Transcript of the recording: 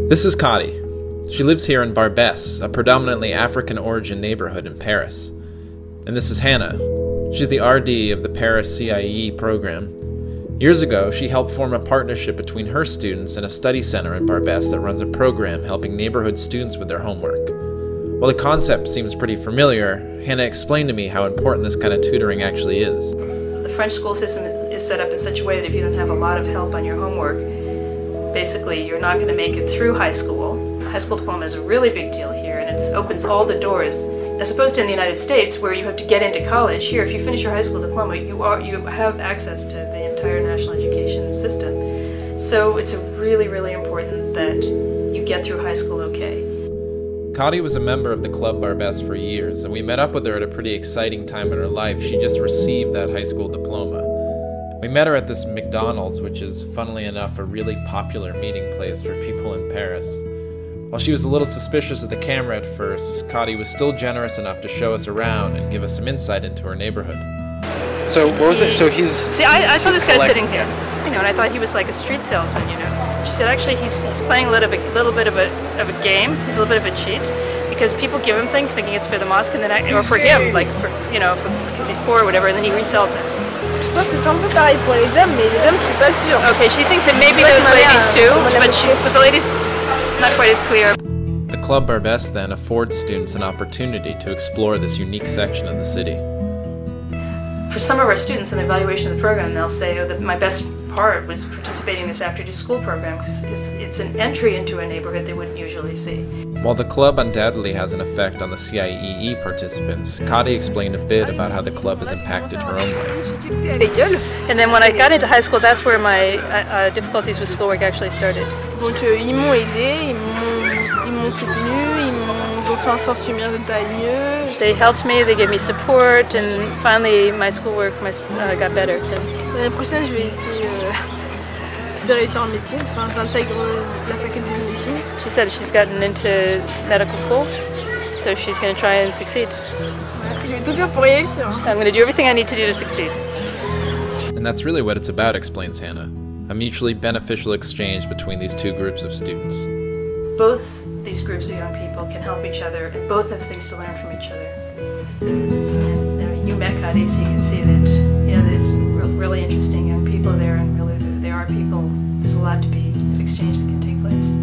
This is Khadi. She lives here in Barbès, a predominantly African-origin neighborhood in Paris. And this is Hannah. She's the RD of the Paris CIEE program. Years ago, she helped form a partnership between her students and a study center in Barbès that runs a program helping neighborhood students with their homework. While the concept seems pretty familiar, Hannah explained to me how important this kind of tutoring actually is. The French school system is set up in such a way that if you don't have a lot of help on your homework, basically you're not going to make it through high school. High school diploma is a really big deal here, and it opens all the doors. As opposed to in the United States, where you have to get into college, here if you finish your high school diploma, you have access to the entire national education system. So it's really, really important that you get through high school okay. Khadi was a member of the Club Barbès for years, and we met up with her at a pretty exciting time in her life. She just received that high school diploma. We met her at this McDonald's, which is, funnily enough, a really popular meeting place for people in Paris. While she was a little suspicious of the camera at first, Khadi was still generous enough to show us around and give us some insight into her neighborhood. So what was it? So he's... See, I saw this guy sitting here, and I thought he was like a street salesman, She said actually he's playing a little bit of a game. He's a little bit of a cheat, because people give him things thinking it's for the mosque, and then or for him, like because he's poor or whatever, and then he resells it. Je pense que c'est un peu pareil pour les dames, mais les dames, je suis pas sûre. Okay, she thinks it may be those ladies too, but the ladies, it's not quite as clear. The Club Barbès then affords students an opportunity to explore this unique section of the city. For some of our students in the evaluation of the program, they'll say, oh, that my best part was participating in this after-school program, because it's an entry into a neighborhood they wouldn't usually see. While the club undoubtedly has an effect on the CIEE participants, Khadi explained a bit about how the club has impacted her own life. And then when I got into high school, that's where my difficulties with schoolwork actually started. Donc ils m'ont aidé, ils m'ont soutenu, ils ont fait en sorte que mes résultats aillent mieux. They helped me, they gave me support, and finally my schoolwork got better. L'année prochaine, je vais essayer de réussir en médecine. Enfin, j'intègre la faculté de médecine. She said she's gotten into medical school, so she's going to try and succeed. Je vais tout faire pour réussir. I'm going to do everything I need to do to succeed. And that's really what it's about, explains Hannah. A mutually beneficial exchange between these two groups of students. Both these groups of young people can help each other, and both have things to learn from each other. And you met Khadi, so you can see that it's really interesting young people there, and really there are people. There's a lot to be exchange that can take place.